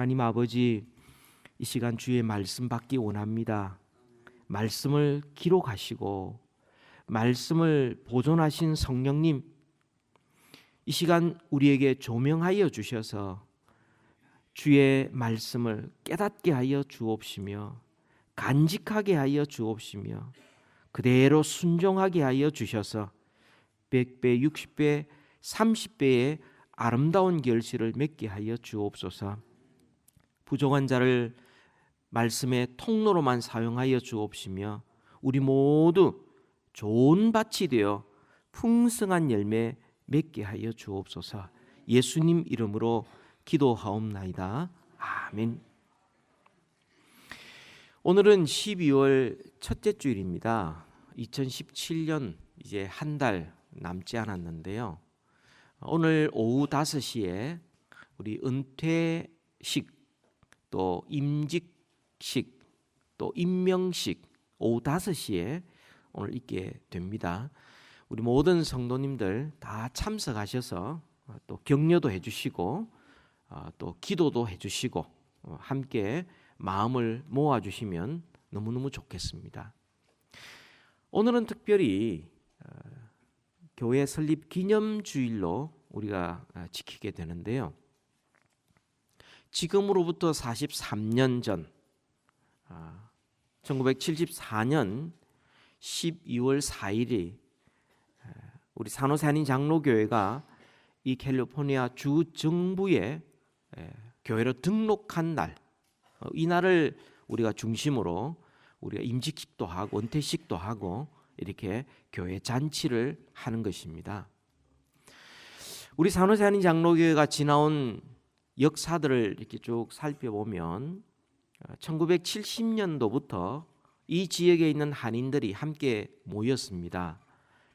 하나님 아버지, 이 시간 주의 말씀 받기 원합니다. 말씀을 기록하시고 말씀을 보존하신 성령님, 이 시간 우리에게 조명하여 주셔서 주의 말씀을 깨닫게 하여 주옵시며 간직하게 하여 주옵시며 그대로 순종하게 하여 주셔서 100배, 60배, 30배의 아름다운 결실을 맺게 하여 주옵소서. 부족한 자를 말씀의 통로로만 사용하여 주옵시며 우리 모두 좋은 밭이 되어 풍성한 열매 맺게 하여 주옵소서. 예수님 이름으로 기도하옵나이다. 아멘. 오늘은 12월 첫째 주일입니다. 2017년 이제 한 달 남지 않았는데요. 오늘 오후 5시에 우리 은퇴식, 또 임직식, 또 임명식 오후 5시에 오늘 있게 됩니다. 우리 모든 성도님들 다 참석하셔서 또 격려도 해주시고 또 기도도 해주시고 함께 마음을 모아주시면 너무너무 좋겠습니다. 오늘은 특별히 교회 설립 기념주일로 우리가 지키게 되는데요. 지금으로부터 43년 전 1974년 12월 4일이 우리 산호세 한인 장로교회가 이 캘리포니아 주 정부에 교회로 등록한 날, 이 날을 우리가 중심으로 우리가 임직식도 하고 은퇴식도 하고 이렇게 교회 잔치를 하는 것입니다. 우리 산호세 한인 장로교회가 지나온 역사들을 이렇게 쭉 살펴보면 1970년도부터 이 지역에 있는 한인들이 함께 모였습니다.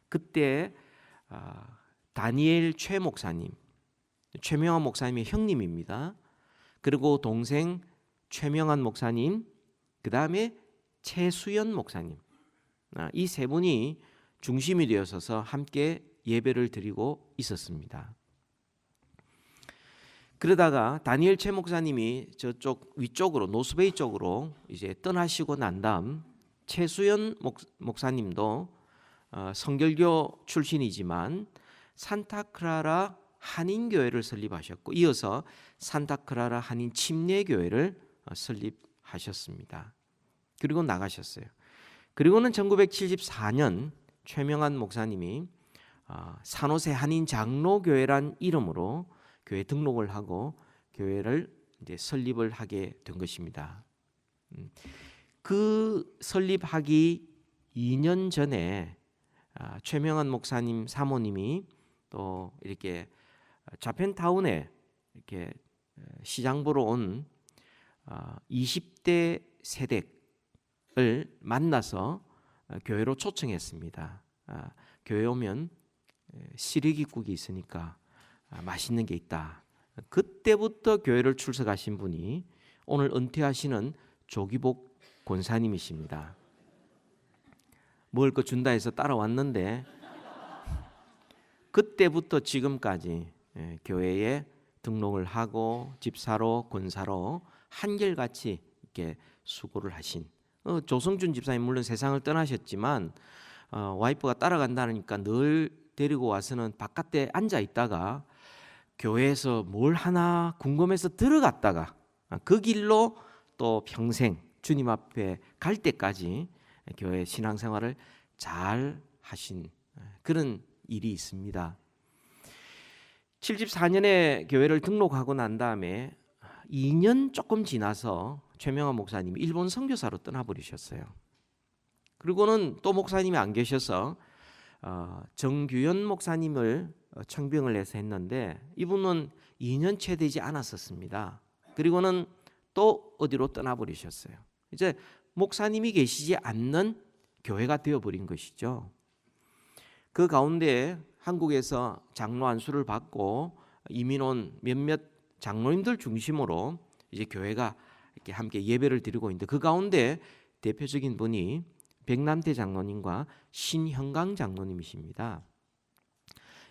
그때 다니엘 최 목사님, 최명환 목사님의 형님입니다. 그리고 동생 최명환 목사님, 그 다음에 최수연 목사님, 이 세 분이 중심이 되어서 함께 예배를 드리고 있었습니다. 그러다가 다니엘 최 목사님이 저쪽 위쪽으로 노스베이 쪽으로 이제 떠나시고 난 다음 최수연 목사님도 성결교 출신이지만 산타크라라 한인교회를 설립하셨고 이어서 산타크라라 한인 침례교회를 설립하셨습니다. 그리고 나가셨어요. 그리고는 1974년 최명환 목사님이 산호세 한인 장로교회란 이름으로 교회 등록을 하고 교회를 이제 설립을 하게 된 것입니다. 그 설립하기 2년 전에 최명환 목사님 사모님이 또 이렇게 자펜타운에 이렇게 시장 보러 온 20대 세댁을 만나서 교회로 초청했습니다. 교회 오면 시래기국이 있으니까 맛있는 게 있다. 그때부터 교회를 출석하신 분이 오늘 은퇴하시는 조기복 권사님이십니다. 먹을 거 준다 해서 따라왔는데 그때부터 지금까지 교회에 등록을 하고 집사로 권사로 한결같이 이렇게 수고를 하신 조성준 집사님, 물론 세상을 떠나셨지만 와이프가 따라간다니까 늘 데리고 와서는 바깥에 앉아 있다가 교회에서 뭘 하나 궁금해서 들어갔다가 그 길로 또 평생 주님 앞에 갈 때까지 교회 신앙생활을 잘 하신 그런 일이 있습니다. 74년에 교회를 등록하고 난 다음에 2년 조금 지나서 최명환 목사님이 일본 선교사로 떠나버리셨어요. 그리고는 또 목사님이 안 계셔서 정규현 목사님을 청빙을 해서 했는데 이분은 2년 채 되지 않았었습니다. 그리고는 또 어디로 떠나버리셨어요. 이제 목사님이 계시지 않는 교회가 되어버린 것이죠. 그 가운데 한국에서 장로 안수를 받고 이민 온 몇몇 장로님들 중심으로 이제 교회가 이렇게 함께 예배를 드리고 있는데 그 가운데 대표적인 분이 백남태 장로님과 신형강 장로님이십니다.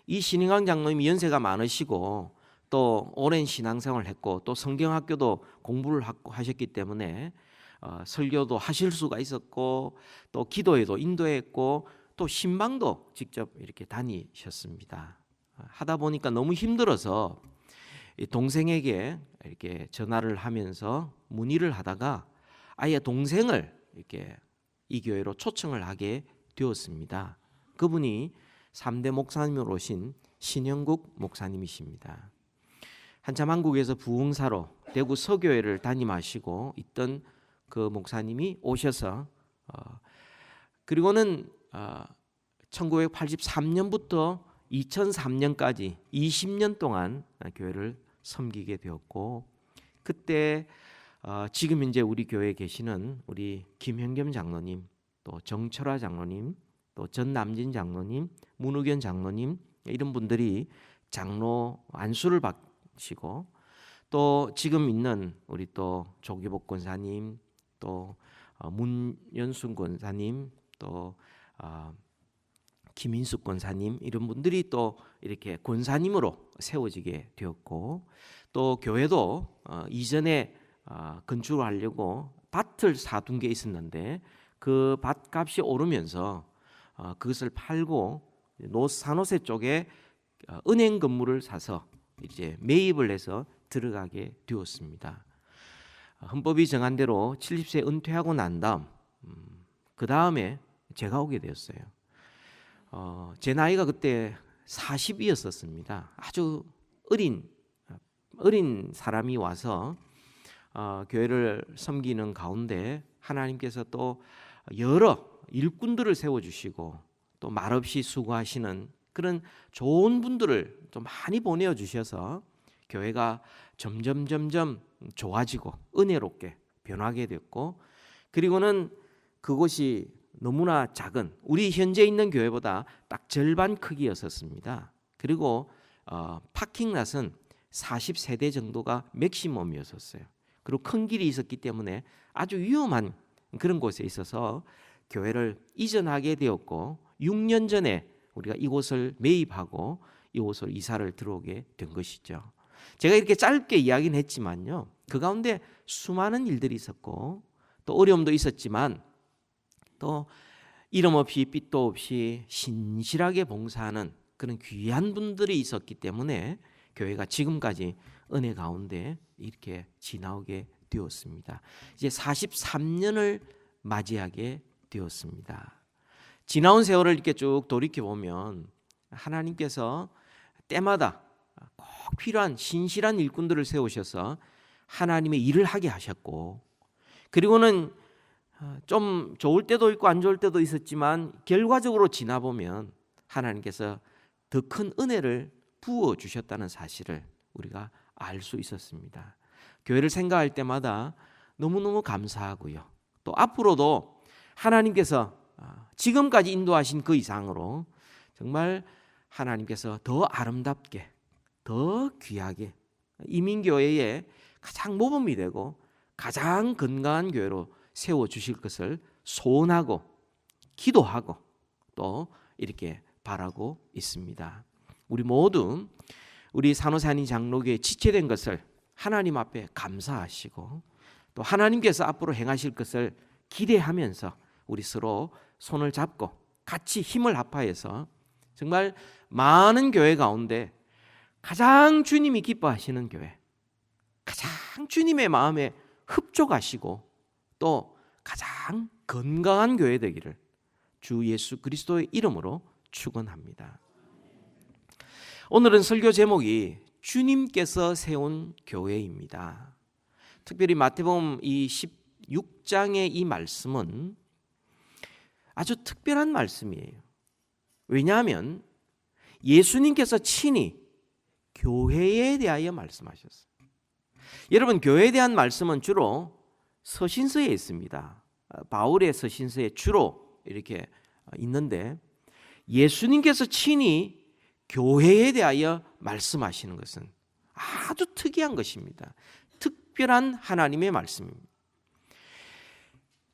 이 신형강 장로님이 연세가 많으시고 또 오랜 신앙생활을 했고 또 성경학교도 공부를 하셨기 때문에 설교도 하실 수가 있었고 또 기도에도 인도했고 또 신방도 직접 이렇게 다니셨습니다. 하다 보니까 너무 힘들어서 동생에게 이렇게 전화를 하면서 문의를 하다가 아예 동생을 이렇게 이 교회로 초청을 하게 되었습니다. 그분이 3대 목사님으로 오신 신영국 목사님이십니다. 한참 한국에서 부흥사로 대구 서교회를 담임하시고 있던 그 목사님이 오셔서 그리고는 1983년부터 2003년까지 20년 동안 교회를 섬기게 되었고 그때 지금 현재 우리 교회에 계시는 우리 김현겸 장로님, 또 정철화 장로님, 또 전남진 장로님, 문우견 장로님 이런 분들이 장로 안수를 받으시고 또 지금 있는 우리 또 조기복 권사님, 또 문연순 권사님, 또 김인숙 권사님 이런 분들이 또 이렇게 권사님으로 세워지게 되었고 또 교회도 이전에 건축하려고 밭을 사둔 게 있었는데 그 밭값이 오르면서 그것을 팔고 산호세 쪽에 은행 건물을 사서 이제 매입을 해서 들어가게 되었습니다. 헌법이 정한 대로 70세 은퇴하고 난 다음 그 다음에 제가 오게 되었어요. 제 나이가 그때 40이었었습니다. 아주 어린 사람이 와서 교회를 섬기는 가운데 하나님께서 또 여러 일꾼들을 세워주시고 또 말없이 수고하시는 그런 좋은 분들을 좀 많이 보내주셔서 교회가 점점 좋아지고 은혜롭게 변하게 됐고 그리고는 그곳이 너무나 작은 우리 현재 있는 교회보다 딱 절반 크기였었습니다. 그리고 파킹랏은 40세대 정도가 맥시멈이었어요. 그리고 큰 길이 있었기 때문에 아주 위험한 그런 곳에 있어서 교회를 이전하게 되었고 6년 전에 우리가 이곳을 매입하고 이곳을 이사를 들어오게 된 것이죠. 제가 이렇게 짧게 이야기는 했지만요. 그 가운데 수많은 일들이 있었고 또 어려움도 있었지만 또 이름 없이 빛도 없이 신실하게 봉사하는 그런 귀한 분들이 있었기 때문에 교회가 지금까지 은혜 가운데 이렇게 지나오게 되었습니다. 이제 43년을 맞이하게 되었습니다. 지나온 세월을 이렇게 쭉 돌이켜 보면 하나님께서 때마다 꼭 필요한 신실한 일꾼들을 세우셔서 하나님의 일을 하게 하셨고 그리고는 좀 좋을 때도 있고 안 좋을 때도 있었지만 결과적으로 지나보면 하나님께서 더 큰 은혜를 부어 주셨다는 사실을 우리가 알 수 있었습니다. 교회를 생각할 때마다 너무너무 감사하고요. 또 앞으로도 하나님께서 지금까지 인도하신 그 이상으로 정말 하나님께서 더 아름답게 더 귀하게 이민교회의 가장 모범이 되고 가장 건강한 교회로 세워주실 것을 소원하고 기도하고 또 이렇게 바라고 있습니다. 우리 모두 우리 산호산인 장로교회 지체된 것을 하나님 앞에 감사하시고 또 하나님께서 앞으로 행하실 것을 기대하면서 우리 서로 손을 잡고 같이 힘을 합하여서 정말 많은 교회 가운데 가장 주님이 기뻐하시는 교회, 가장 주님의 마음에 흡족하시고 또 가장 건강한 교회 되기를 주 예수 그리스도의 이름으로 축원합니다. 오늘은 설교 제목이 주님께서 세운 교회입니다. 특별히 마태복음 이 16장의 이 말씀은 아주 특별한 말씀이에요. 왜냐하면 예수님께서 친히 교회에 대하여 말씀하셨어요. 여러분, 교회에 대한 말씀은 주로 서신서에 있습니다. 바울의 서신서에 주로 이렇게 있는데 예수님께서 친히 교회에 대하여 말씀하시는 것은 아주 특이한 것입니다. 특별한 하나님의 말씀입니다.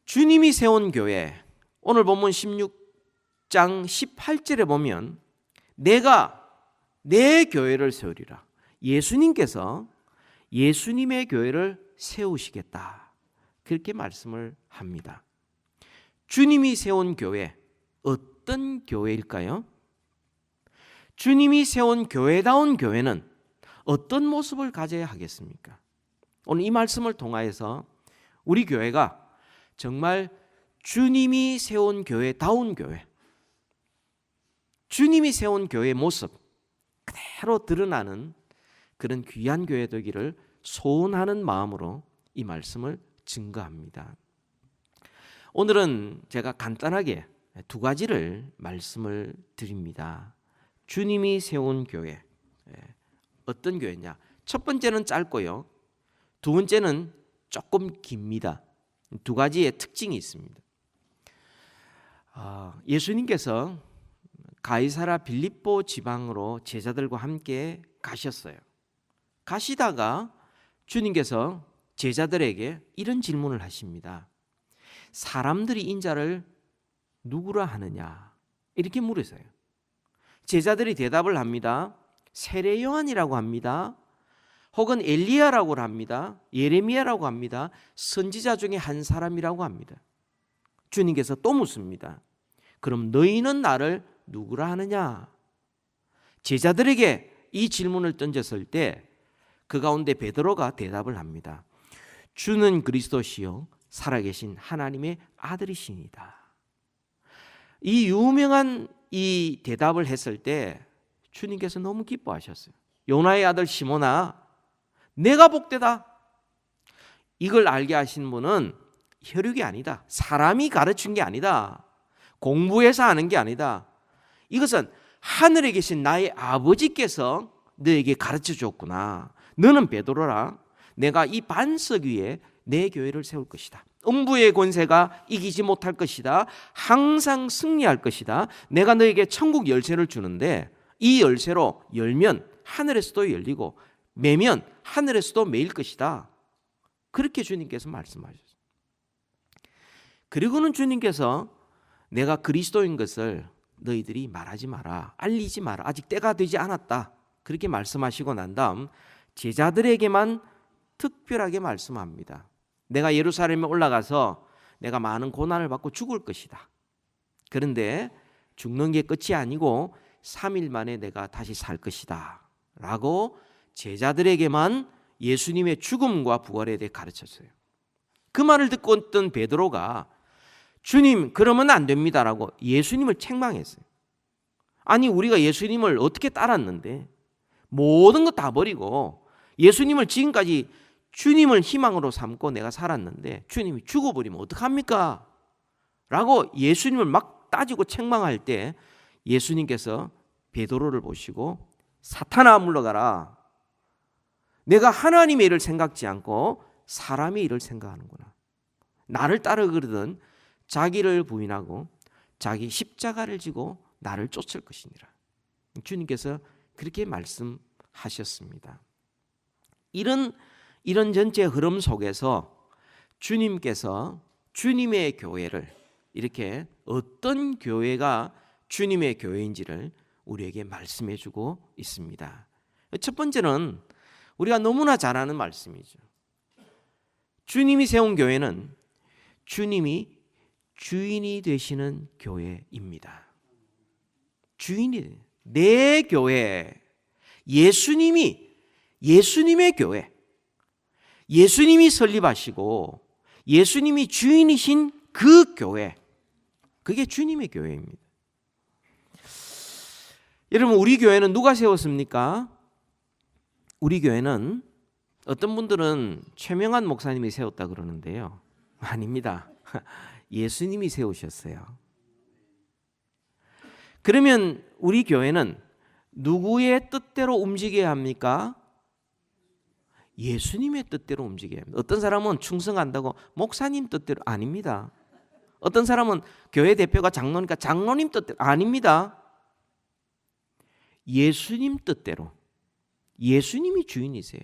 주님이 세운 교회, 오늘 본문 16장 18절에 보면 내가 내 교회를 세우리라. 예수님께서 예수님의 교회를 세우시겠다, 그렇게 말씀을 합니다. 주님이 세운 교회, 어떤 교회일까요? 주님이 세운 교회다운 교회는 어떤 모습을 가져야 하겠습니까? 오늘 이 말씀을 통하여서 우리 교회가 정말 주님이 세운 교회다운 교회, 주님이 세운 교회의 모습 그대로 드러나는 그런 귀한 교회 되기를 소원하는 마음으로 이 말씀을 증거합니다. 오늘은 제가 간단하게 두 가지를 말씀을 드립니다. 주님이 세운 교회, 어떤 교회냐? 첫 번째는 짧고요, 두 번째는 조금 깁니다. 두 가지의 특징이 있습니다. 예수님께서 가이사라 빌립보 지방으로 제자들과 함께 가셨어요. 가시다가 주님께서 제자들에게 이런 질문을 하십니다. 사람들이 인자를 누구라 하느냐? 이렇게 물으세요. 제자들이 대답을 합니다. 세례 요한이라고 합니다. 혹은 엘리야라고 합니다. 예레미야라고 합니다. 선지자 중에 한 사람이라고 합니다. 주님께서 또 묻습니다. 그럼 너희는 나를 누구라 하느냐? 제자들에게 이 질문을 던졌을 때 그 가운데 베드로가 대답을 합니다. 주는 그리스도시요 살아계신 하나님의 아들이시니다. 이 유명한 이 대답을 했을 때 주님께서 너무 기뻐하셨어요. 요나의 아들 시몬아, 내가 복되다. 이걸 알게 하신 분은 혈육이 아니다. 사람이 가르친 게 아니다. 공부해서 아는 게 아니다. 이것은 하늘에 계신 나의 아버지께서 너에게 가르쳐 줬구나. 너는 베드로라. 내가 이 반석 위에 내 교회를 세울 것이다. 음부의 권세가 이기지 못할 것이다. 항상 승리할 것이다. 내가 너에게 천국 열쇠를 주는데 이 열쇠로 열면 하늘에서도 열리고 매면 하늘에서도 매일 것이다. 그렇게 주님께서 말씀하셨어요. 그리고는 주님께서 내가 그리스도인 것을 너희들이 말하지 마라. 알리지 마라. 아직 때가 되지 않았다. 그렇게 말씀하시고 난 다음 제자들에게만 특별하게 말씀합니다. 내가 예루살렘에 올라가서 내가 많은 고난을 받고 죽을 것이다. 그런데 죽는 게 끝이 아니고 3일 만에 내가 다시 살 것이다 라고 제자들에게만 예수님의 죽음과 부활에 대해 가르쳤어요. 그 말을 듣고 있던 베드로가 주님 그러면 안 됩니다라고 예수님을 책망했어요. 아니 우리가 예수님을 어떻게 따랐는데 모든 것 다 버리고 예수님을 지금까지 주님을 희망으로 삼고 내가 살았는데 주님이 죽어버리면 어떡합니까? 라고 예수님을 막 따지고 책망할 때 예수님께서 베드로를 보시고 사탄아 물러가라. 내가 하나님의 일을 생각지 않고 사람의 일을 생각하는구나. 나를 따르거든 자기를 부인하고 자기 십자가를 지고 나를 쫓을 것이니라. 주님께서 그렇게 말씀하셨습니다. 이런 전체 흐름 속에서 주님께서 주님의 교회를 이렇게 어떤 교회가 주님의 교회인지를 우리에게 말씀해 주고 있습니다. 첫 번째는 우리가 너무나 잘 아는 말씀이죠. 주님이 세운 교회는 주님이 주인이 되시는 교회입니다. 주인이 내 교회, 예수님의 교회, 예수님이 설립하시고 예수님이 주인이신 그 교회, 그게 주님의 교회입니다. 여러분 우리 교회는 누가 세웠습니까? 우리 교회는 어떤 분들은 최명한 목사님이 세웠다 그러는데요. 아닙니다. 예수님이 세우셨어요. 그러면 우리 교회는 누구의 뜻대로 움직여야 합니까? 예수님의 뜻대로 움직여야 합니다. 어떤 사람은 충성한다고 목사님 뜻대로 아닙니다. 어떤 사람은 교회 대표가 장로니까 장로님 뜻대로 아닙니다. 예수님 뜻대로. 예수님이 주인이세요.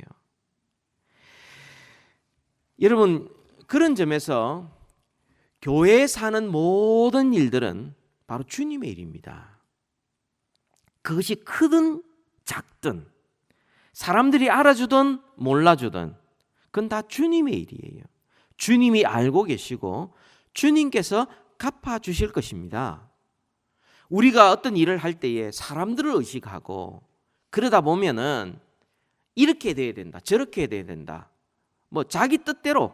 여러분 그런 점에서 교회에 사는 모든 일들은 바로 주님의 일입니다. 그것이 크든 작든 사람들이 알아주든 몰라주든 그건 다 주님의 일이에요. 주님이 알고 계시고 주님께서 갚아주실 것입니다. 우리가 어떤 일을 할 때에 사람들을 의식하고 그러다 보면은 이렇게 돼야 된다, 저렇게 돼야 된다, 뭐 자기 뜻대로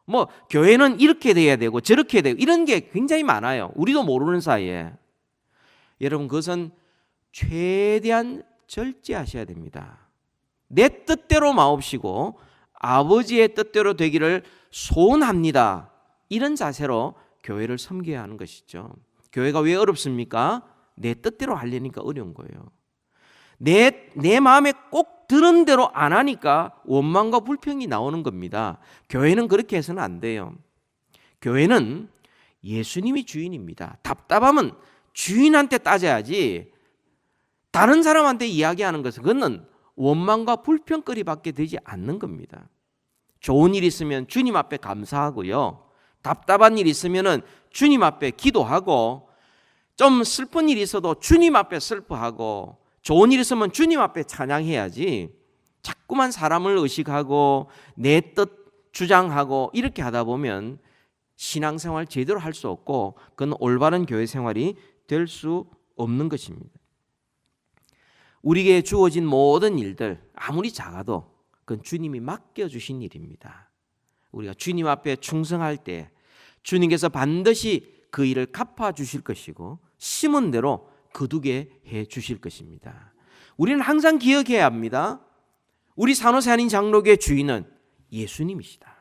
뭐 교회는 이렇게 돼야 되고 저렇게 되고 이런 게 굉장히 많아요. 우리도 모르는 사이에. 여러분, 그것은 최대한 절제하셔야 됩니다. 내 뜻대로 마옵시고 아버지의 뜻대로 되기를 소원합니다. 이런 자세로 교회를 섬겨야 하는 것이죠. 교회가 왜 어렵습니까? 내 뜻대로 하려니까 어려운 거예요. 내 마음에 꼭 드는 대로 안 하니까 원망과 불평이 나오는 겁니다. 교회는 그렇게 해서는 안 돼요. 교회는 예수님이 주인입니다. 답답하면 주인한테 따져야지 다른 사람한테 이야기하는 것은 그건 원망과 불평거리밖에 되지 않는 겁니다. 좋은 일 있으면 주님 앞에 감사하고요. 답답한 일 있으면 주님 앞에 기도하고, 좀 슬픈 일이 있어도 주님 앞에 슬퍼하고, 좋은 일 있으면 주님 앞에 찬양해야지 자꾸만 사람을 의식하고 내 뜻 주장하고 이렇게 하다 보면 신앙생활 제대로 할 수 없고 그건 올바른 교회 생활이 될 수 없는 것입니다. 우리에게 주어진 모든 일들 아무리 작아도 그건 주님이 맡겨주신 일입니다. 우리가 주님 앞에 충성할 때 주님께서 반드시 그 일을 갚아주실 것이고 심은 대로 거두게 해 주실 것입니다. 우리는 항상 기억해야 합니다. 우리 산호세아닌 장로교의 주인은 예수님이시다.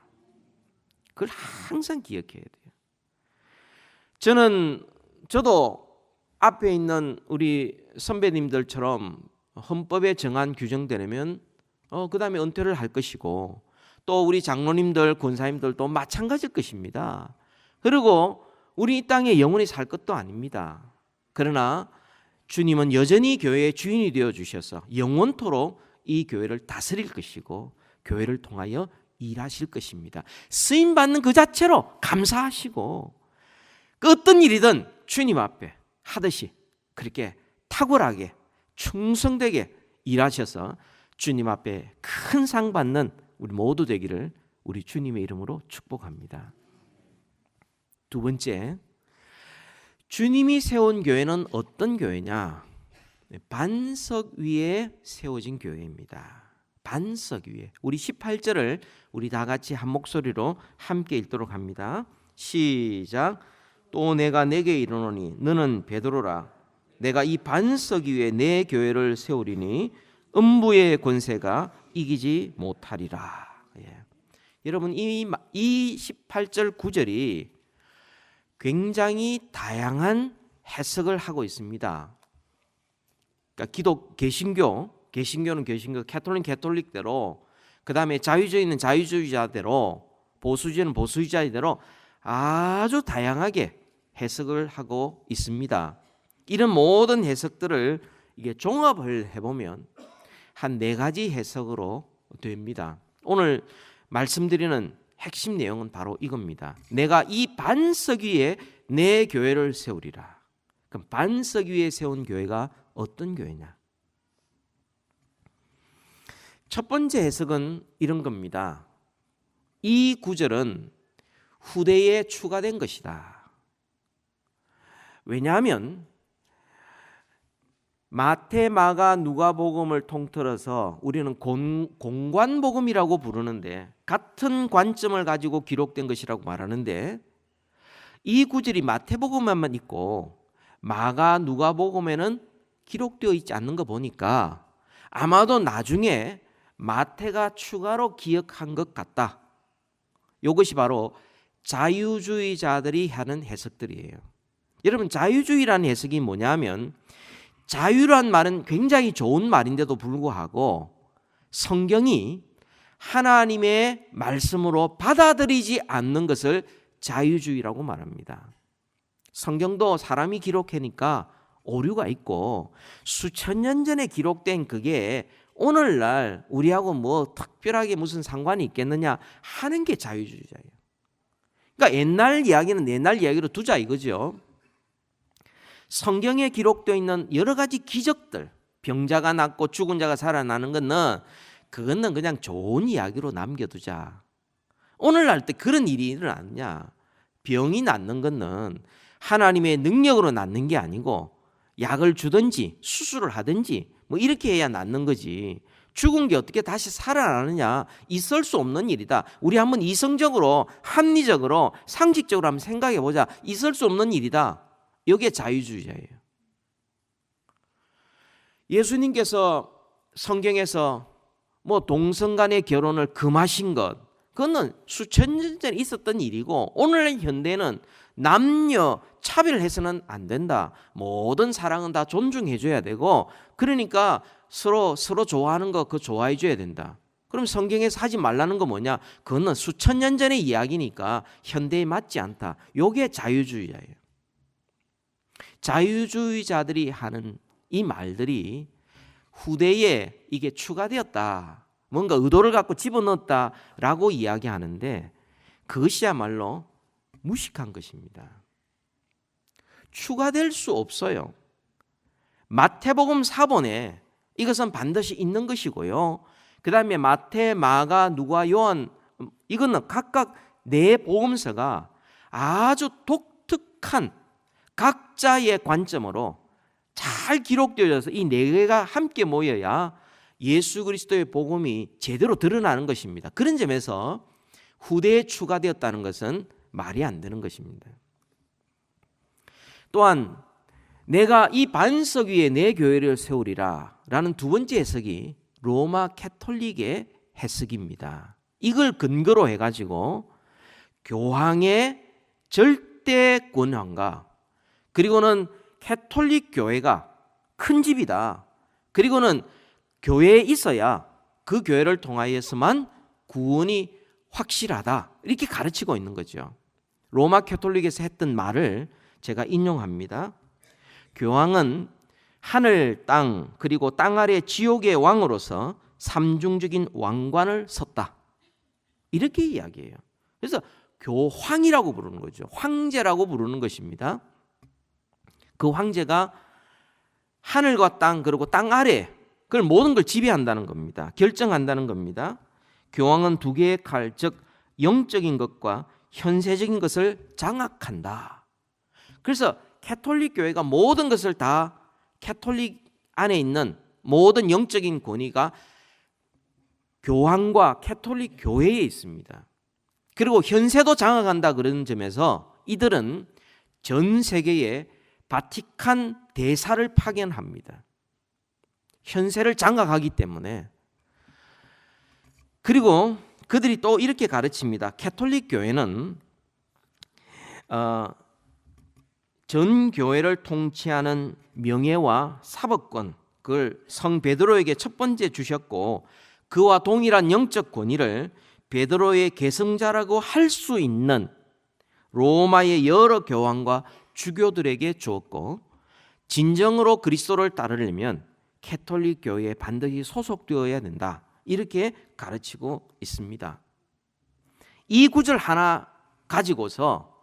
그걸 항상 기억해야 돼요. 저도 앞에 있는 우리 선배님들처럼 헌법에 정한 규정되려면 그 다음에 은퇴를 할 것이고, 또 우리 장로님들, 권사님들도 마찬가지일 것입니다. 그리고 우리 이 땅에 영원히 살 것도 아닙니다. 그러나 주님은 여전히 교회의 주인이 되어주셔서 영원토록 이 교회를 다스릴 것이고 교회를 통하여 일하실 것입니다. 쓰임받는 그 자체로 감사하시고 그 어떤 일이든 주님 앞에 하듯이 그렇게 탁월하게 충성되게 일하셔서 주님 앞에 큰 상 받는 우리 모두 되기를 우리 주님의 이름으로 축복합니다. 두 번째, 주님이 세운 교회는 어떤 교회냐? 반석 위에 세워진 교회입니다. 반석 위에. 우리 18절을 우리 다 같이 한 목소리로 함께 읽도록 합니다. 시작. 또 내가 내게 이르노니 너는 베드로라. 내가 이 반석 위에 내 교회를 세우리니 음부의 권세가 이기지 못하리라. 예. 여러분, 이 18절 9절이 굉장히 다양한 해석을 하고 있습니다. 그러니까 개신교는 개신교, 캐톨릭대로, 그 다음에 자유주의는 자유주의자대로, 보수주의는 보수주의자대로 아주 다양하게 해석을 하고 있습니다. 이런 모든 해석들을 이게 종합을 해보면 한 4가지 해석으로 됩니다. 오늘 말씀드리는 핵심 내용은 바로 이겁니다. 내가 이 반석 위에 내 교회를 세우리라. 그럼 반석 위에 세운 교회가 어떤 교회냐? 첫 번째 해석은 이런 겁니다. 이 구절은 후대에 추가된 것이다. 왜냐하면 마태, 마가, 누가복음을 통틀어서 우리는 공관복음이라고 부르는데, 같은 관점을 가지고 기록된 것이라고 말하는데, 이 구절이 마태복음에만 있고 마가, 누가복음에는 기록되어 있지 않는 거 보니까 아마도 나중에 마태가 추가로 기억한 것 같다. 이것이 바로 자유주의자들이 하는 해석들이에요. 여러분, 자유주의라는 해석이 뭐냐면, 자유란 말은 굉장히 좋은 말인데도 불구하고 성경이 하나님의 말씀으로 받아들이지 않는 것을 자유주의라고 말합니다. 성경도 사람이 기록하니까 오류가 있고 수천 년 전에 기록된 그게 오늘날 우리하고 뭐 특별하게 무슨 상관이 있겠느냐 하는 게 자유주의자예요. 그러니까 옛날 이야기는 옛날 이야기로 두자 이거죠. 성경에 기록되어 있는 여러 가지 기적들, 병자가 낫고 죽은 자가 살아나는 그거는 그냥 좋은 이야기로 남겨두자. 오늘날 때 그런 일이 일어났냐? 병이 낫는 것은 하나님의 능력으로 낫는 게 아니고 약을 주든지 수술을 하든지 뭐 이렇게 해야 낫는 거지. 죽은 게 어떻게 다시 살아나느냐? 있을 수 없는 일이다. 우리 한번 이성적으로, 합리적으로, 상식적으로 한번 생각해 보자. 있을 수 없는 일이다. 이게 자유주의자예요. 예수님께서 성경에서 뭐 동성 간의 결혼을 금하신 것, 그거는 수천 년 전에 있었던 일이고, 오늘날 현대는 남녀 차별해서는 안 된다. 모든 사랑은 다 존중해줘야 되고, 그러니까 서로 좋아하는 거 그거 좋아해줘야 된다. 그럼 성경에서 하지 말라는 거 뭐냐? 그거는 수천 년 전의 이야기니까 현대에 맞지 않다. 이게 자유주의자예요. 자유주의자들이 하는 이 말들이 후대에 이게 추가되었다, 뭔가 의도를 갖고 집어넣었다라고 이야기하는데 그것이야말로 무식한 것입니다. 추가될 수 없어요. 마태복음 4본에 이것은 반드시 있는 것이고요. 그 다음에 마태, 마가, 누가, 요한, 이거는 각각 네 복음서가 아주 독특한 각자의 관점으로 잘 기록되어져서 이 네 개가 함께 모여야 예수 그리스도의 복음이 제대로 드러나는 것입니다. 그런 점에서 후대에 추가되었다는 것은 말이 안 되는 것입니다. 또한 내가 이 반석 위에 내 교회를 세우리라 라는 두 번째 해석이 로마 캐톨릭의 해석입니다. 이걸 근거로 해가지고 교황의 절대 권한과, 그리고는 캐톨릭 교회가 큰 집이다, 그리고는 교회에 있어야 그 교회를 통하여서만 구원이 확실하다, 이렇게 가르치고 있는 거죠. 로마 캐톨릭에서 했던 말을 제가 인용합니다. 교황은 하늘, 땅, 그리고 땅 아래 지옥의 왕으로서 삼중적인 왕관을 섰다, 이렇게 이야기해요. 그래서 교황이라고 부르는 거죠. 황제라고 부르는 것입니다. 그 황제가 하늘과 땅, 그리고 땅 아래 그걸 모든 걸 지배한다는 겁니다. 결정한다는 겁니다. 교황은 두 개의 칼, 즉 영적인 것과 현세적인 것을 장악한다. 그래서 캐톨릭 교회가 모든 것을 다, 캐톨릭 안에 있는 모든 영적인 권위가 교황과 캐톨릭 교회에 있습니다. 그리고 현세도 장악한다 그런 점에서 이들은 전 세계에 바티칸 대사를 파견합니다. 현세를 장악하기 때문에. 그리고 그들이 또 이렇게 가르칩니다. 캐톨릭 교회는 전 교회를 통치하는 명예와 사법권, 그걸 성 베드로에게 첫 번째 주셨고, 그와 동일한 영적 권위를 베드로의 계승자라고 할 수 있는 로마의 여러 교황과 주교들에게 주었고, 진정으로 그리스도를 따르려면 캐톨릭 교회에 반드시 소속되어야 된다, 이렇게 가르치고 있습니다. 이 구절 하나 가지고서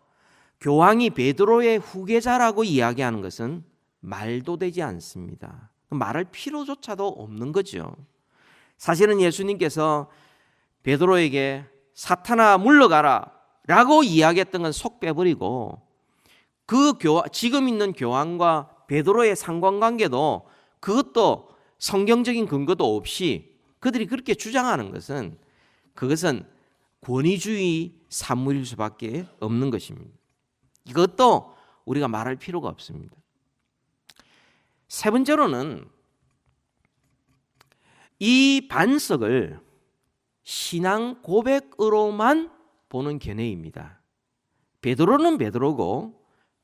교황이 베드로의 후계자라고 이야기하는 것은 말도 되지 않습니다. 말할 필요조차도 없는 거죠. 사실은 예수님께서 베드로에게 사탄아 물러가라 라고 이야기했던 건 속 빼버리고, 지금 있는 교황과 베드로의 상관관계도 그것도 성경적인 근거도 없이 그들이 그렇게 주장하는 것은, 그것은 권위주의 산물일 수밖에 없는 것입니다. 이것도 우리가 말할 필요가 없습니다. 세 번째로는 이 반석을 신앙 고백으로만 보는 견해입니다. 베드로는 베드로고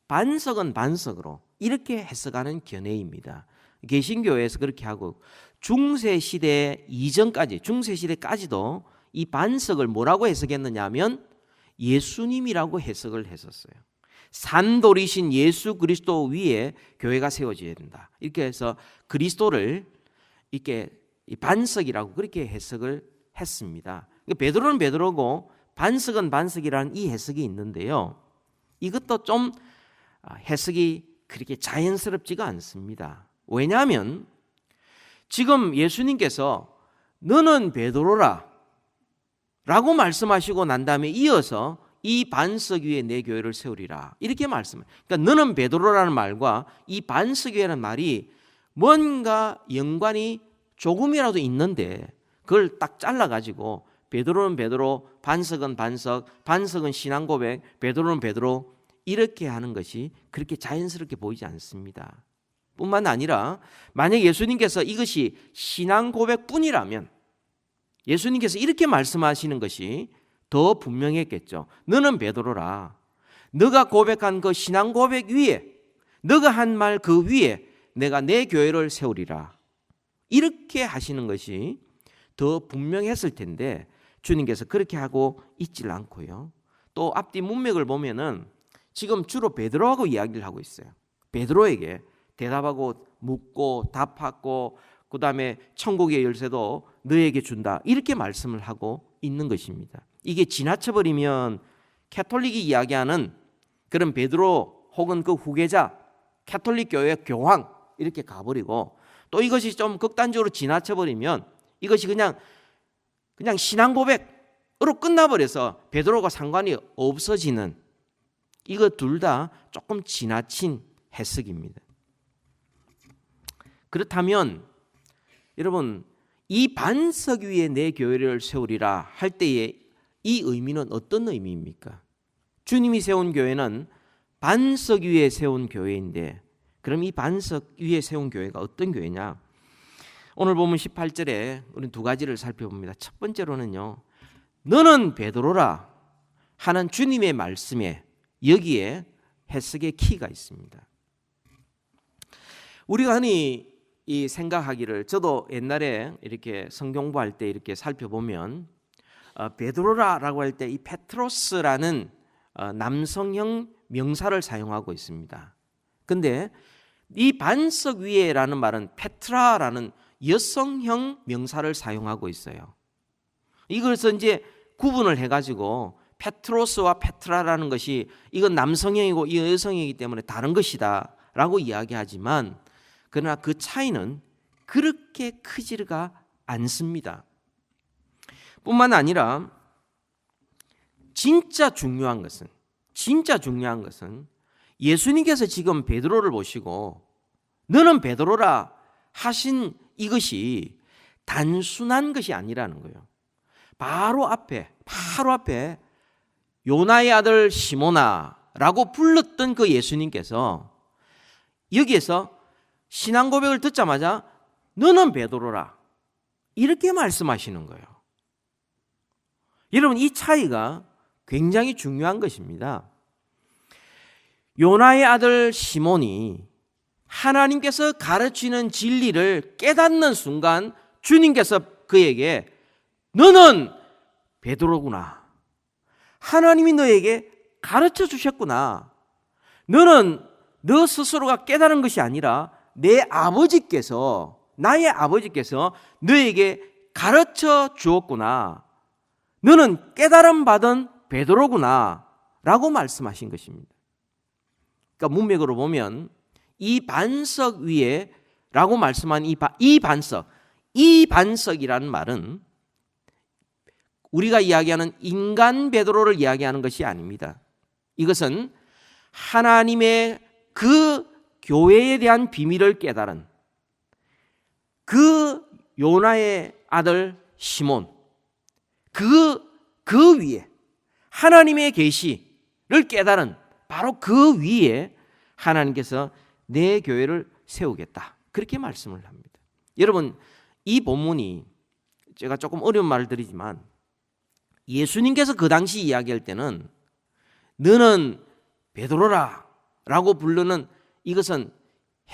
반석은 반석으로 이렇게 해석하는 견해입니다. 개신교에서 그렇게 하고, 중세시대 이전까지, 중세시대까지도 이 반석을 뭐라고 해석했느냐 하면 예수님이라고 해석을 했었어요. 산돌이신 예수 그리스도 위에 교회가 세워져야 된다, 이렇게 해서 그리스도를 이렇게 반석이라고 그렇게 해석을 했습니다. 베드로는 베드로고 반석은 반석이라는 이 해석이 있는데요, 이것도 좀 해석이 그렇게 자연스럽지가 않습니다. 왜냐하면 지금 예수님께서 너는 베드로라 라고 말씀하시고 난 다음에 이어서 이 반석 위에 내 교회를 세우리라 이렇게 말씀해요. 그러니까 너는 베드로라는 말과 이 반석 위에라는 말이 뭔가 연관이 조금이라도 있는데 그걸 딱 잘라가지고 베드로는 베드로, 반석은 반석, 반석은 신앙 고백, 베드로는 베드로 이렇게 하는 것이 그렇게 자연스럽게 보이지 않습니다. 뿐만 아니라 만약 예수님께서 이것이 신앙 고백뿐이라면 예수님께서 이렇게 말씀하시는 것이 더 분명했겠죠. 너는 베드로라. 너가 고백한 그 신앙 고백 위에, 너가 한 말 그 위에 내가 내 교회를 세우리라. 이렇게 하시는 것이 더 분명했을 텐데 주님께서 그렇게 하고 있질 않고요. 또 앞뒤 문맥을 보면은 지금 주로 베드로하고 이야기를 하고 있어요. 베드로에게 대답하고 묻고 답하고 그 다음에 천국의 열쇠도 너에게 준다 이렇게 말씀을 하고 있는 것입니다. 이게 지나쳐버리면 캐톨릭이 이야기하는 그런 베드로 혹은 그 후계자 캐톨릭 교회 교황 이렇게 가버리고 또 이것이 좀 극단적으로 지나쳐버리면 이것이 그냥 신앙 고백으로 끝나버려서 베드로가 상관이 없어지는 이거 둘 다 조금 지나친 해석입니다. 그렇다면 여러분 이 반석 위에 내 교회를 세우리라 할 때에 이 의미는 어떤 의미입니까? 주님이 세운 교회는 반석 위에 세운 교회인데 그럼 이 반석 위에 세운 교회가 어떤 교회냐? 오늘 보면 18절에 우리는 두 가지를 살펴봅니다. 첫 번째로는요. 너는 베드로라 하는 주님의 말씀에 여기에 해석의 키가 있습니다. 우리가 흔히 이 생각하기를 저도 옛날에 이렇게 성경공부할 때 이렇게 살펴보면 베드로라라고 할 때 이 페트로스라는 남성형 명사를 사용하고 있습니다. 근데 이 반석 위에라는 말은 페트라라는 여성형 명사를 사용하고 있어요. 이것을 이제 구분을 해가지고 페트로스와 페트라라는 것이 이건 남성형이고 이 여성형이기 때문에 다른 것이다라고 이야기하지만 그러나 그 차이는 그렇게 크지가 않습니다. 뿐만 아니라 진짜 중요한 것은 예수님께서 지금 베드로를 보시고 너는 베드로라 하신 이것이 단순한 것이 아니라는 거예요. 바로 앞에 요나의 아들 시몬아라고 불렀던 그 예수님께서 여기에서 신앙 고백을 듣자마자 너는 베드로라 이렇게 말씀하시는 거예요. 여러분 이 차이가 굉장히 중요한 것입니다. 요나의 아들 시몬이 하나님께서 가르치는 진리를 깨닫는 순간 주님께서 그에게 너는 베드로구나. 하나님이 너에게 가르쳐 주셨구나. 너는 너 스스로가 깨달은 것이 아니라 내 아버지께서 나의 아버지께서 너에게 가르쳐 주었구나. 너는 깨달음 받은 베드로구나 라고 말씀하신 것입니다. 그러니까 문맥으로 보면 이 반석 위에 라고 말씀한 이 반석이라는 말은 우리가 이야기하는 인간 베드로를 이야기하는 것이 아닙니다. 이것은 하나님의 그 교회에 대한 비밀을 깨달은 그 요나의 아들 시몬 그 위에 하나님의 계시를 깨달은 바로 그 위에 하나님께서 내 교회를 세우겠다 그렇게 말씀을 합니다. 여러분 이 본문이 제가 조금 어려운 말을 드리지만 예수님께서 그 당시 이야기할 때는 너는 베드로라 라고 부르는 이것은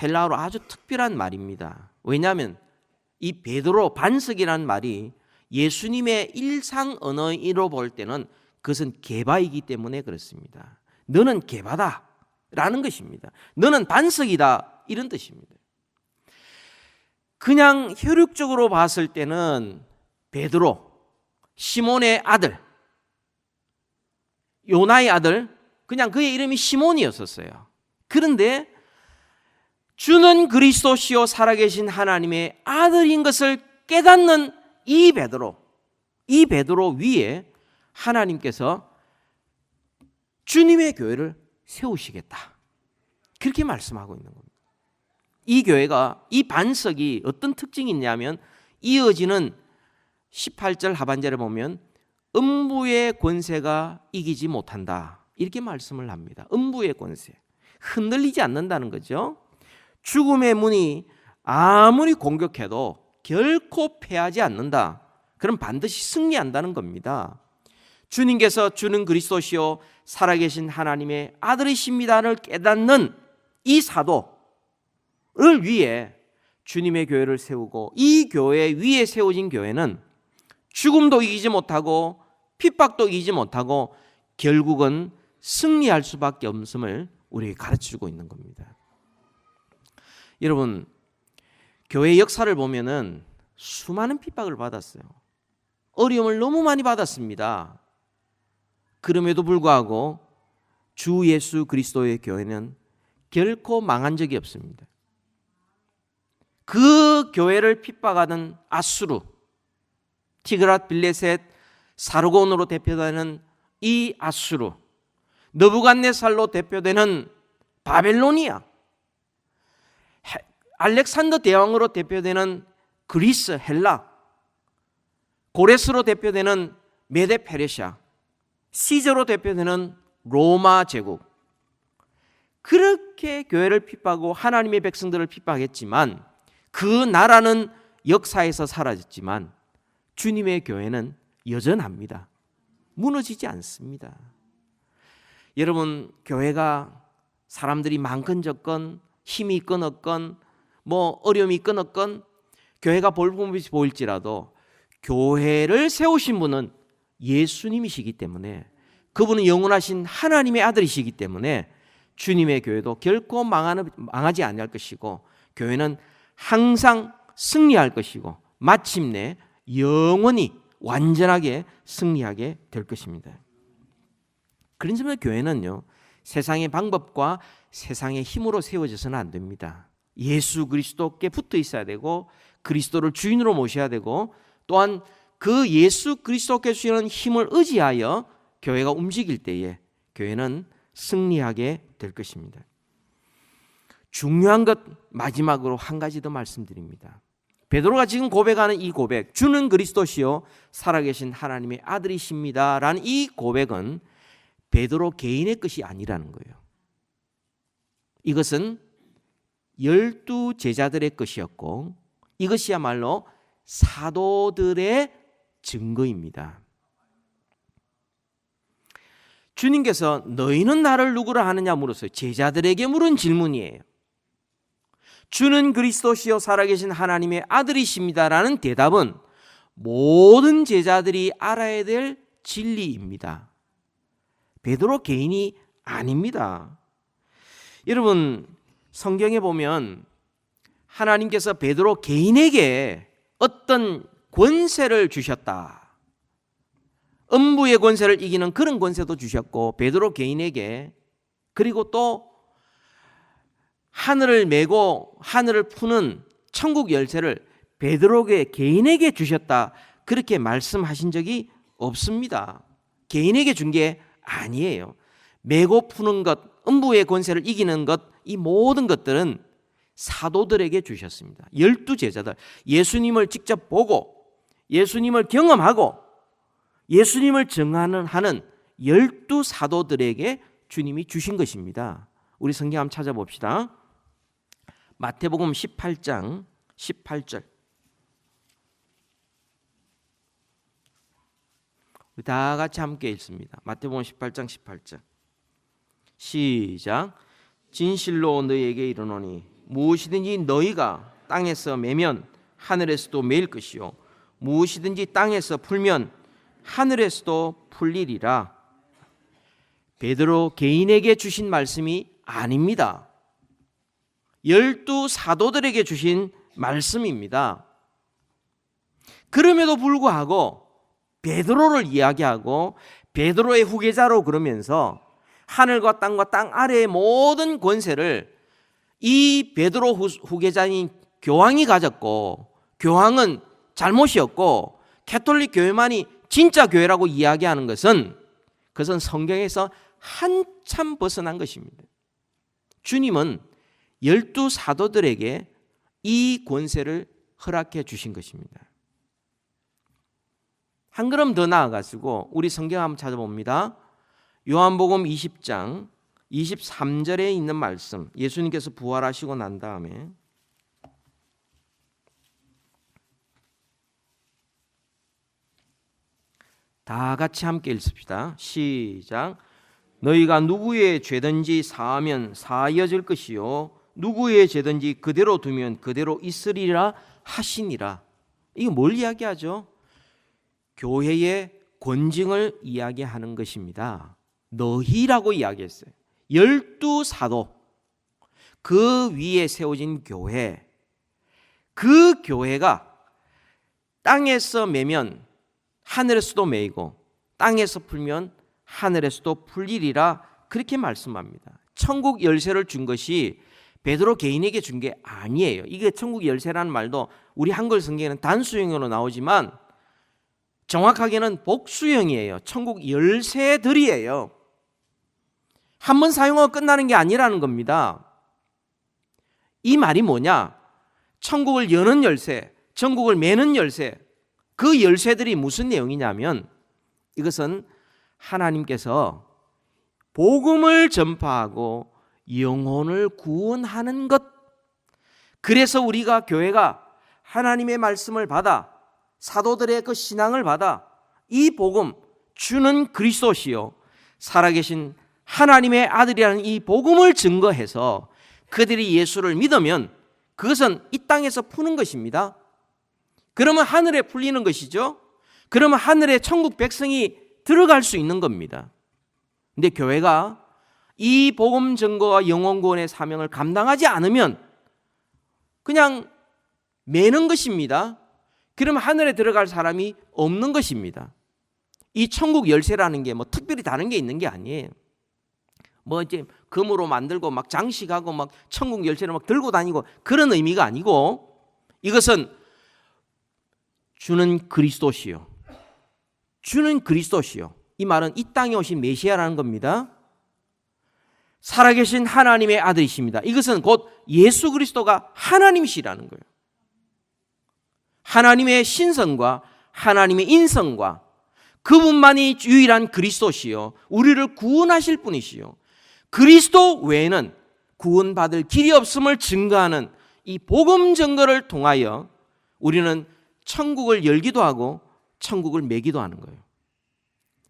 헬라어로 아주 특별한 말입니다. 왜냐하면 이 베드로 반석이라는 말이 예수님의 일상 언어로 볼 때는 그것은 게바이기 때문에 그렇습니다. 너는 게바다 라는 것입니다. 너는 반석이다 이런 뜻입니다. 그냥 혈육적으로 봤을 때는 베드로, 시몬의 아들, 요나의 아들, 그냥 그의 이름이 시몬이었었어요. 그런데 주는 그리스도시요 살아계신 하나님의 아들인 것을 깨닫는 이 베드로 위에 하나님께서 주님의 교회를 세우시겠다, 그렇게 말씀하고 있는 겁니다. 이 교회가, 이 반석이 어떤 특징이 있냐면 이어지는 18절 하반절에 보면 음부의 권세가 이기지 못한다, 이렇게 말씀을 합니다. 음부의 권세, 흔들리지 않는다는 거죠. 죽음의 문이 아무리 공격해도 결코 패하지 않는다. 그럼 반드시 승리한다는 겁니다. 주님께서 주는 그리스도시요 살아계신 하나님의 아들이십니다를 깨닫는 이 사도를 위해 주님의 교회를 세우고, 이 교회 위에 세워진 교회는 죽음도 이기지 못하고 핍박도 이기지 못하고 결국은 승리할 수밖에 없음을 우리에게 가르쳐주고 있는 겁니다. 여러분, 교회 역사를 보면은 수많은 핍박을 받았어요. 어려움을 너무 많이 받았습니다. 그럼에도 불구하고 주 예수 그리스도의 교회는 결코 망한 적이 없습니다. 그 교회를 핍박하던 아수르, 티그랏 빌레셋, 사르곤으로 대표되는 이 아수르, 느부갓네살로 대표되는 바벨로니아, 알렉산더 대왕으로 대표되는 그리스, 헬라, 고레스로 대표되는 메데 페르시아, 시저로 대표되는 로마 제국, 그렇게 교회를 핍박하고 하나님의 백성들을 핍박했지만 그 나라는 역사에서 사라졌지만 주님의 교회는 여전합니다. 무너지지 않습니다. 여러분, 교회가 사람들이 많건 적건, 힘이 있건 없건, 어려움이 있건 없건, 교회가 볼품없이 보일지라도 교회를 세우신 분은 예수님이시기 때문에, 그분은 영원하신 하나님의 아들이시기 때문에 주님의 교회도 결코 망하지 아니할 것이고, 교회는 항상 승리할 것이고 마침내 영원히 완전하게 승리하게 될 것입니다. 그런 점에서 교회는요, 세상의 방법과 세상의 힘으로 세워져서는 안 됩니다. 예수 그리스도께 붙어 있어야 되고 그리스도를 주인으로 모셔야 되고, 또한 그 예수 그리스도께 주시는 힘을 의지하여 교회가 움직일 때에 교회는 승리하게 될 것입니다. 중요한 것 마지막으로 한 가지 더 말씀드립니다. 베드로가 지금 고백하는 이 고백, 주는 그리스도시요 살아계신 하나님의 아들이십니다 라는 이 고백은 베드로 개인의 것이 아니라는 거예요. 이것은 12 제자들의 것이었고, 이것이야말로 사도들의 증거입니다. 주님께서 너희는 나를 누구라 하느냐 물었어요. 제자들에게 물은 질문이에요. 주는 그리스도시요 살아계신 하나님의 아들이십니다 라는 대답은 모든 제자들이 알아야 될 진리입니다. 베드로 개인이 아닙니다. 여러분, 성경에 보면 하나님께서 베드로 개인에게 어떤 권세를 주셨다, 음부의 권세를 이기는 그런 권세도 주셨고, 베드로 개인에게, 그리고 또 하늘을 메고 하늘을 푸는 천국 열쇠를 베드로 개인에게 주셨다, 그렇게 말씀하신 적이 없습니다. 개인에게 준 게 아니에요. 메고 푸는 것, 음부의 권세를 이기는 것, 이 모든 것들은 사도들에게 주셨습니다. 12 제자들, 예수님을 직접 보고 예수님을 경험하고 예수님을 증언하는 12 사도들에게 주님이 주신 것입니다. 우리 성경 한번 찾아봅시다. 마태복음 18장 18절. 우리 다 같이 함께 읽습니다. 마태복음 18장 18절. 시작. 진실로 너희에게 이르노니 무엇이든지 너희가 땅에서 매면 하늘에서도 매일 것이요 무엇이든지 땅에서 풀면 하늘에서도 풀리리라. 베드로 개인에게 주신 말씀이 아닙니다. 12 사도들에게 주신 말씀입니다. 그럼에도 불구하고 베드로를 이야기하고 베드로의 후계자로 그러면서 하늘과 땅과 땅 아래의 모든 권세를 이 베드로 후계자인 교황이 가졌고 교황은 잘못이었고 가톨릭 교회만이 진짜 교회라고 이야기하는 것은 그것은 성경에서 한참 벗어난 것입니다. 주님은 12사도들에게 이 권세를 허락해 주신 것입니다. 한 걸음 더 나아가지고 우리 성경 한번 찾아봅니다. 요한복음 20장 23절에 있는 말씀, 예수님께서 부활하시고 난 다음에 다 같이 함께 읽읍시다. 시작. 너희가 누구의 죄든지 사하면 사하여질 것이요 누구의 죄든지 그대로 두면 그대로 있으리라 하시니라. 이게 뭘 이야기하죠? 교회의 권징을 이야기하는 것입니다. 너희라고 이야기했어요. 12사도, 그 위에 세워진 교회, 그 교회가 땅에서 매면 하늘에서도 매이고 땅에서 풀면 하늘에서도 풀리리라, 그렇게 말씀합니다. 천국 열쇠를 준 것이 베드로 개인에게 준 게 아니에요. 이게 천국 열쇠라는 말도 우리 한글 성경에는 단수형으로 나오지만 정확하게는 복수형이에요. 천국 열쇠들이에요. 한 번 사용하고 끝나는 게 아니라는 겁니다. 이 말이 뭐냐? 천국을 여는 열쇠, 천국을 매는 열쇠, 그 열쇠들이 무슨 내용이냐면 이것은 하나님께서 복음을 전파하고 영혼을 구원하는 것, 그래서 우리가 교회가 하나님의 말씀을 받아 사도들의 그 신앙을 받아 이 복음, 주는 그리스도시요 살아계신 하나님의 아들이라는 이 복음을 증거해서 그들이 예수를 믿으면 그것은 이 땅에서 푸는 것입니다. 그러면 하늘에 풀리는 것이죠. 그러면 하늘에 천국 백성이 들어갈 수 있는 겁니다. 근데 교회가 이 복음 증거와 영혼 구원의 사명을 감당하지 않으면 그냥 매는 것입니다. 그러면 하늘에 들어갈 사람이 없는 것입니다. 이 천국 열쇠라는 게 뭐 특별히 다른 게 있는 게 아니에요. 뭐 이제 금으로 만들고 막 장식하고 막 천국 열쇠를 막 들고 다니고 그런 의미가 아니고 이것은 주는 그리스도시요. 주는 그리스도시요. 이 말은 이 땅에 오신 메시아라는 겁니다. 살아계신 하나님의 아들이십니다. 이것은 곧 예수 그리스도가 하나님이시라는 거예요. 하나님의 신성과 하나님의 인성과 그분만이 유일한 그리스도시요 우리를 구원하실 분이시요 그리스도 외에는 구원받을 길이 없음을 증거하는 이 복음 증거를 통하여 우리는 천국을 열기도 하고 천국을 매기도 하는 거예요.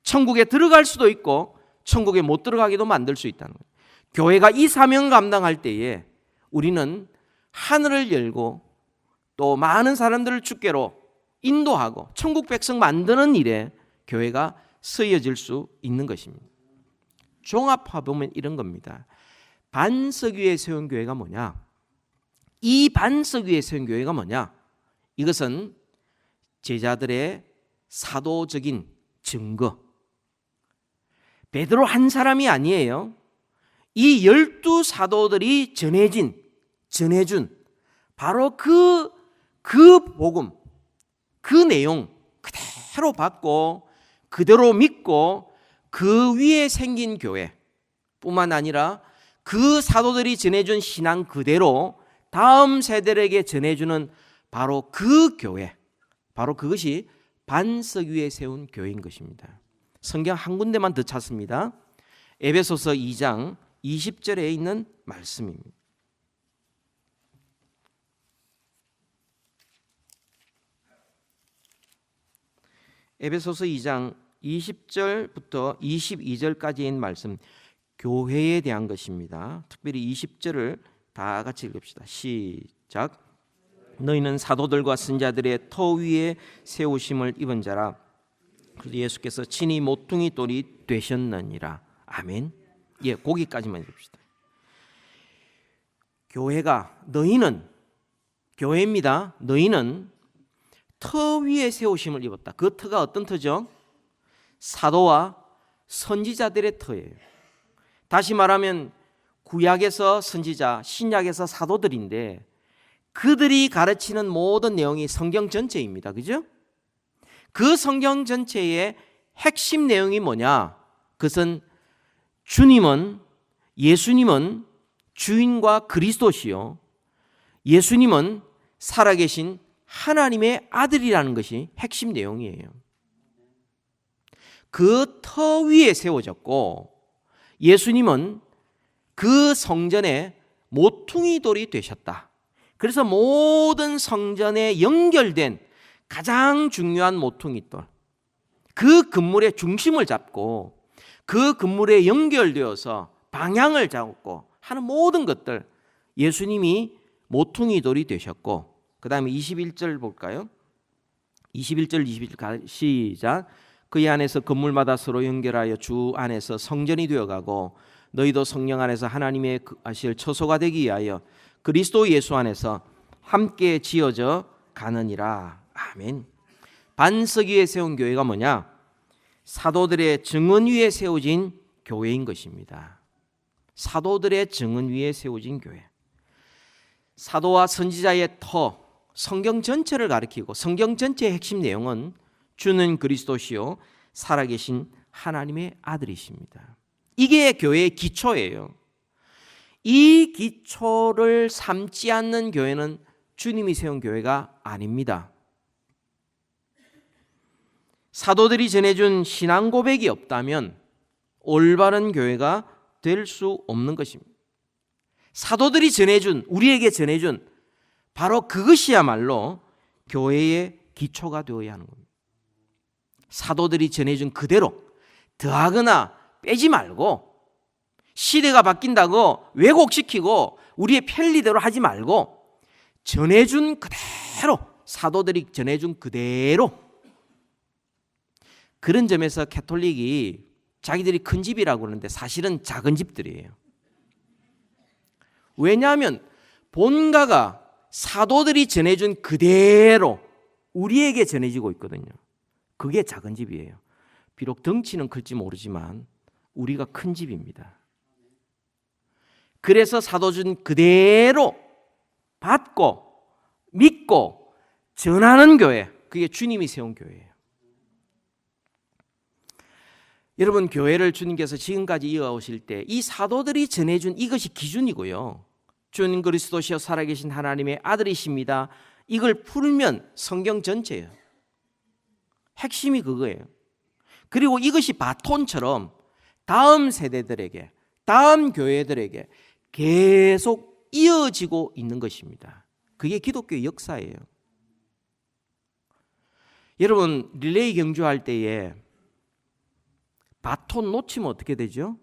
천국에 들어갈 수도 있고 천국에 못 들어가게도 만들 수 있다는 거예요. 교회가 이 사명을 감당할 때에 우리는 하늘을 열고 또 많은 사람들을 주께로 인도하고 천국 백성 만드는 일에 교회가 쓰여질 수 있는 것입니다. 종합해보면 이런 겁니다. 반석 위에 세운 교회가 뭐냐? 이 반석 위에 세운 교회가 뭐냐? 이것은 제자들의 사도적인 증거. 베드로 한 사람이 아니에요. 이 12사도들이 전해준 바로 그 복음, 그 내용 그대로 받고 그대로 믿고 그 위에 생긴 교회 뿐만 아니라 그 사도들이 전해준 신앙 그대로 다음 세대에게 전해주는 바로 그 교회, 바로 그것이 반석 위에 세운 교회인 것입니다. 성경 한 군데만 더 찾습니다. 에베소서 2장 20절에 있는 말씀입니다. 에베소서 2장 20절부터 22절까지의 말씀, 교회에 대한 것입니다. 특별히 20절을 다 같이 읽읍시다. 시작. 너희는 사도들과 선자들의 터 위에 세우심을 입은 자라. 그래서 예수께서 친히 모퉁이 돌이 되셨느니라. 아멘. 예, 거기까지만 읽읍시다. 교회가, 너희는, 교회입니다. 너희는 터 위에 세우심을 입었다. 그 터가 어떤 터죠? 사도와 선지자들의 터예요. 다시 말하면 구약에서 선지자, 신약에서 사도들인데 그들이 가르치는 모든 내용이 성경 전체입니다. 그죠? 그 성경 전체의 핵심 내용이 뭐냐? 그것은 예수님은 주인과 그리스도시요, 예수님은 살아계신 하나님의 아들이라는 것이 핵심 내용이에요. 그 터 위에 세워졌고 예수님은 그 성전의 모퉁이 돌이 되셨다. 그래서 모든 성전에 연결된 가장 중요한 모퉁이 돌, 그 건물의 중심을 잡고 그 건물에 연결되어서 방향을 잡고 하는 모든 것들, 예수님이 모퉁이 돌이 되셨고, 그 다음에 21절 볼까요? 21절 22절 시작. 그의 안에서 건물마다 서로 연결하여 주 안에서 성전이 되어가고 너희도 성령 안에서 하나님의 하실 처소가 되기 위하여 그리스도 예수 안에서 함께 지어져 가느니라. 아멘. 반석 위에 세운 교회가 뭐냐? 사도들의 증언 위에 세워진 교회인 것입니다. 사도들의 증언 위에 세워진 교회. 사도와 선지자의 터, 성경 전체를 가리키고 성경 전체의 핵심 내용은 주는 그리스도시요 살아계신 하나님의 아들이십니다. 이게 교회의 기초예요. 이 기초를 삼지 않는 교회는 주님이 세운 교회가 아닙니다. 사도들이 전해준 신앙 고백이 없다면 올바른 교회가 될 수 없는 것입니다. 사도들이 우리에게 전해준 바로 그것이야말로 교회의 기초가 되어야 하는 겁니다. 사도들이 전해준 그대로 더하거나 빼지 말고, 시대가 바뀐다고 왜곡시키고 우리의 편리대로 하지 말고 전해준 그대로, 사도들이 전해준 그대로. 그런 점에서 가톨릭이 자기들이 큰 집이라고 그러는데 사실은 작은 집들이에요. 왜냐하면 본가가 사도들이 전해준 그대로 우리에게 전해지고 있거든요. 그게 작은 집이에요. 비록 덩치는 클지 모르지만 우리가 큰 집입니다. 그래서 사도준 그대로 받고 믿고 전하는 교회, 그게 주님이 세운 교회예요. 여러분, 교회를 주님께서 지금까지 이어오실 때 이 사도들이 전해준 이것이 기준이고요. 주는 그리스도시여 살아계신 하나님의 아들이십니다. 이걸 풀면 성경 전체예요. 핵심이 그거예요. 그리고 이것이 바톤처럼 다음 세대들에게, 다음 교회들에게 계속 이어지고 있는 것입니다. 그게 기독교의 역사예요. 여러분, 릴레이 경주할 때에 바톤 놓치면 어떻게 되죠?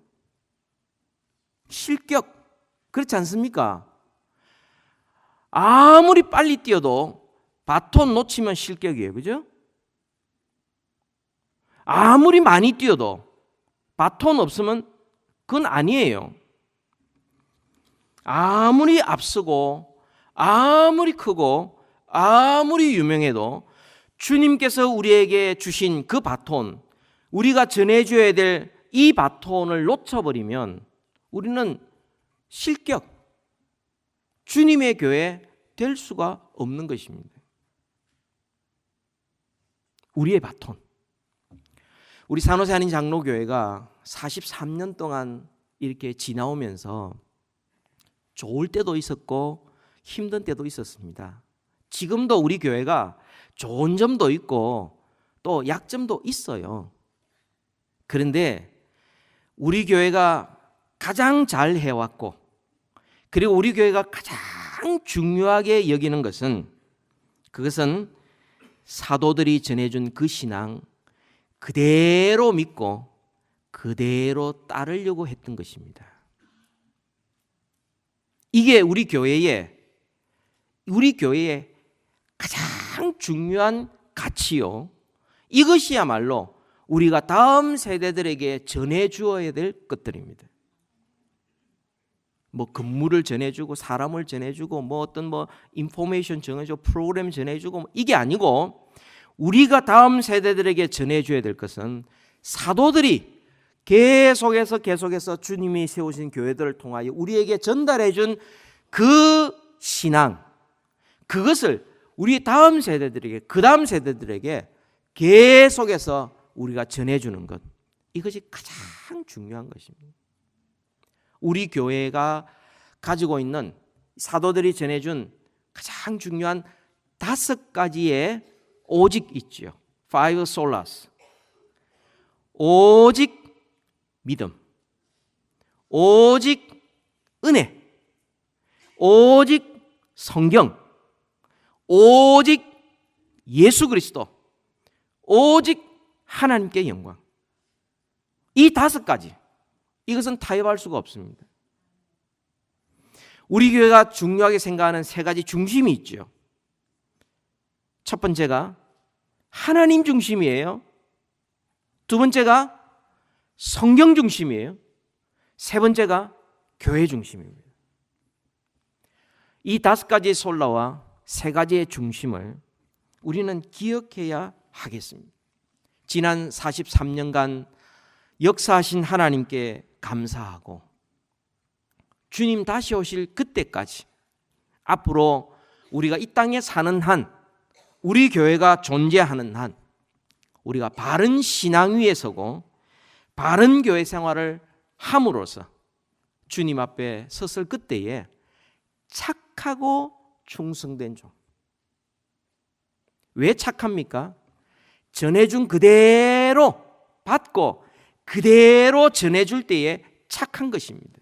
실격. 그렇지 않습니까? 아무리 빨리 뛰어도 바톤 놓치면 실격이에요. 그죠? 아무리 많이 뛰어도 바톤 없으면 그건 아니에요. 아무리 앞서고 아무리 크고 아무리 유명해도 주님께서 우리에게 주신 그 바톤, 우리가 전해줘야 될 이 바톤을 놓쳐버리면 우리는 실격, 주님의 교회 될 수가 없는 것입니다. 우리의 바톤. 우리 산호세 한인 장로교회가 43년 동안 이렇게 지나오면서 좋을 때도 있었고 힘든 때도 있었습니다. 지금도 우리 교회가 좋은 점도 있고 또 약점도 있어요. 그런데 우리 교회가 가장 잘 해왔고, 그리고 우리 교회가 가장 중요하게 여기는 것은, 그것은 사도들이 전해준 그 신앙 그대로 믿고 그대로 따르려고 했던 것입니다. 이게 우리 교회의 가장 중요한 가치요. 이것이야말로 우리가 다음 세대들에게 전해주어야 될 것들입니다. 뭐 건물을 전해주고 사람을 전해주고 뭐 어떤 인포메이션 전해주고 프로그램 전해주고 이게 아니고, 우리가 다음 세대들에게 전해줘야 될 것은 사도들이 계속해서 주님이 세우신 교회들을 통하여 우리에게 전달해 준 그 신앙, 그것을 우리 다음 세대들에게, 그 다음 세대들에게 계속해서 우리가 전해주는 것, 이것이 가장 중요한 것입니다. 우리 교회가 가지고 있는 사도들이 전해준 가장 중요한 5가지의 오직 있지요. Five solas. 오직 믿음, 오직 은혜, 오직 성경, 오직 예수 그리스도, 오직 하나님께 영광. 이 5가지, 이것은 타협할 수가 없습니다. 우리 교회가 중요하게 생각하는 3가지 중심이 있죠. 첫 번째가 하나님 중심이에요. 두 번째가 성경 중심이에요. 세 번째가 교회 중심입니다. 이 5가지의 솔라와 3가지의 중심을 우리는 기억해야 하겠습니다. 지난 43년간 역사하신 하나님께 감사하고 주님 다시 오실 그때까지 앞으로 우리가 이 땅에 사는 한, 우리 교회가 존재하는 한, 우리가 바른 신앙 위에 서고 바른 교회 생활을 함으로써 주님 앞에 섰을 그때에 착하고 충성된 종. 왜 착합니까? 전해준 그대로 받고 그대로 전해줄 때에 착한 것입니다.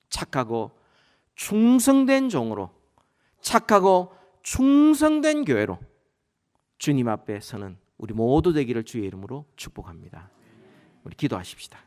착하고 충성된 종으로, 착하고 충성된 교회로 주님 앞에 서는 우리 모두 되기를 주의 이름으로 축복합니다. 우리 기도하십시다.